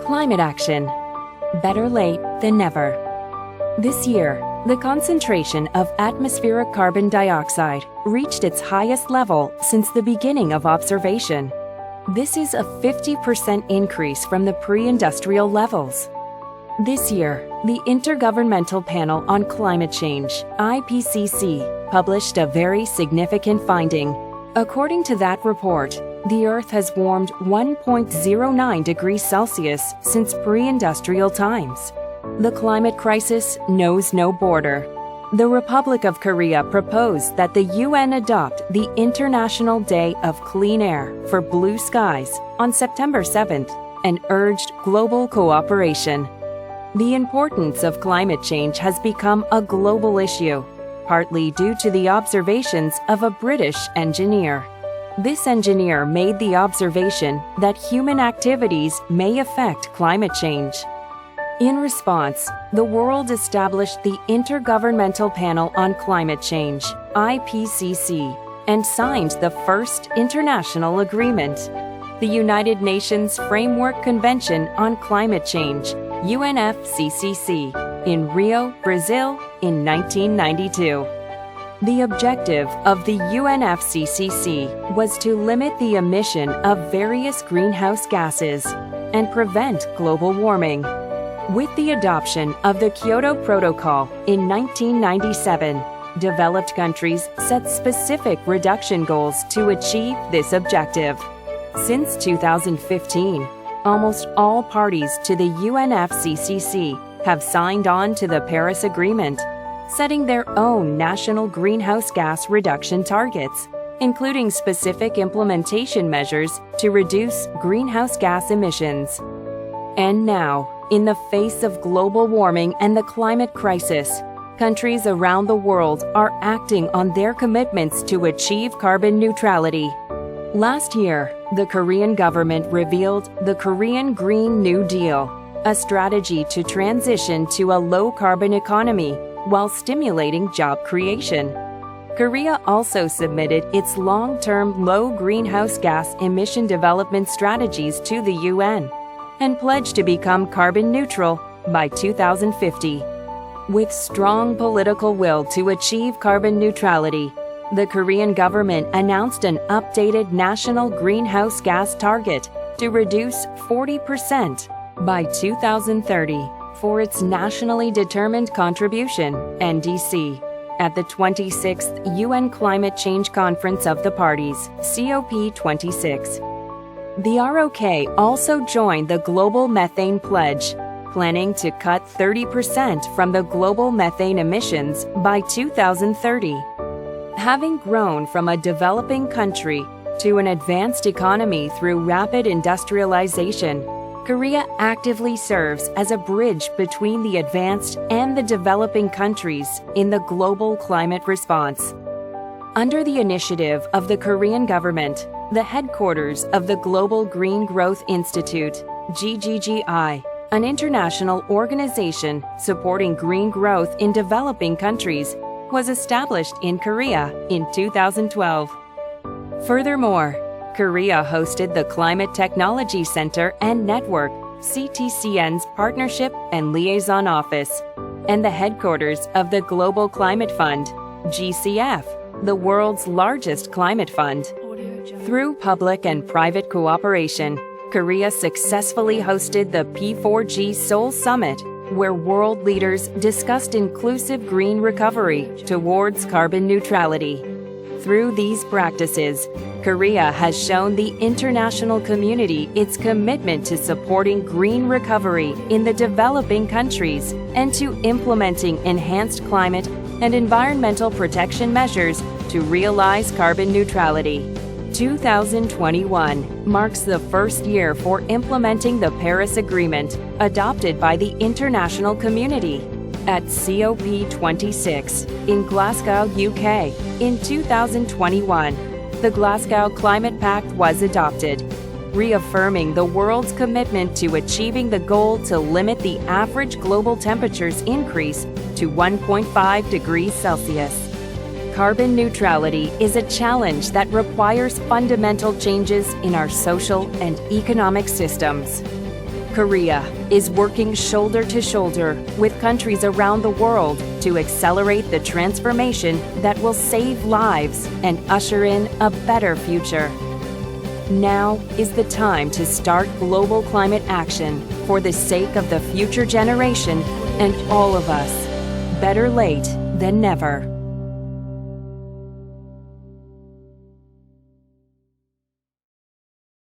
Climate action. Better late than never. This year, the concentration of atmospheric carbon dioxide reached its highest level since the beginning of observation. This is a 50% increase from the pre-industrial levels. This year, the Intergovernmental Panel on Climate Change, IPCC, published a very significant finding. According to that report, the Earth has warmed 1.09 degrees Celsius since pre-industrial times. The climate crisis knows no border. The Republic of Korea proposed that the UN adopt the International Day of Clean Air for Blue Skies on September 7th and urged global cooperation. The importance of climate change has become a global issue, partly due to the observations of a British engineer. This engineer made the observation that human activities may affect climate change. In response, the world established the Intergovernmental Panel on Climate Change, IPCC, and signed the first international agreement, the United Nations Framework Convention on Climate Change, UNFCCC, in Rio, Brazil, in 1992. The objective of the UNFCCC was to limit the emission of various greenhouse gases and prevent global warming. With the adoption of the Kyoto Protocol in 1997, developed countries set specific reduction goals to achieve this objective. Since 2015, almost all parties to the UNFCCC have signed on to the Paris Agreement, setting their own national greenhouse gas reduction targets, including specific implementation measures to reduce greenhouse gas emissions. And now, in the face of global warming and the climate crisis, countries around the world are acting on their commitments to achieve carbon neutrality. Last year, the Korean government revealed the Korean Green New Deal, a strategy to transition to a low-carbon economy while stimulating job creation. Korea also submitted its long-term low greenhouse gas emission development strategies to the UN and pledged to become carbon neutral by 2050. With strong political will to achieve carbon neutrality, the Korean government announced an updated national greenhouse gas target to reduce 40% by 2030 for its nationally determined contribution, NDC, at the 26th UN Climate Change Conference of the Parties, COP26. The ROK also joined the Global Methane Pledge, planning to cut 30% from the global methane emissions by 2030. Having grown from a developing country to an advanced economy through rapid industrialization, Korea actively serves as a bridge between the advanced and the developing countries in the global climate response. Under the initiative of the Korean government, the headquarters of the Global Green Growth Institute, GGGI, an international organization supporting green growth in developing countries, was established in Korea in 2012. Furthermore, Korea hosted the Climate Technology Center and Network, CTCN's Partnership and Liaison Office, and the headquarters of the Global Climate Fund, GCF, the world's largest climate fund. Through public and private cooperation, Korea successfully hosted the P4G Seoul Summit, where world leaders discussed inclusive green recovery towards carbon neutrality. Through these practices, Korea has shown the international community its commitment to supporting green recovery in the developing countries and to implementing enhanced climate and environmental protection measures to realize carbon neutrality. 2021 marks the first year for implementing the Paris Agreement adopted by the international community. At COP26 in Glasgow, UK, in 2021, the Glasgow Climate Pact was adopted, reaffirming the world's commitment to achieving the goal to limit the average global temperature's increase to 1.5 degrees Celsius. Carbon neutrality is a challenge that requires fundamental changes in our social and economic systems. Korea is working shoulder to shoulder with countries around the world to accelerate the transformation that will save lives and usher in a better future. Now is the time to start global climate action for the sake of the future generation and all of us. Better late than never.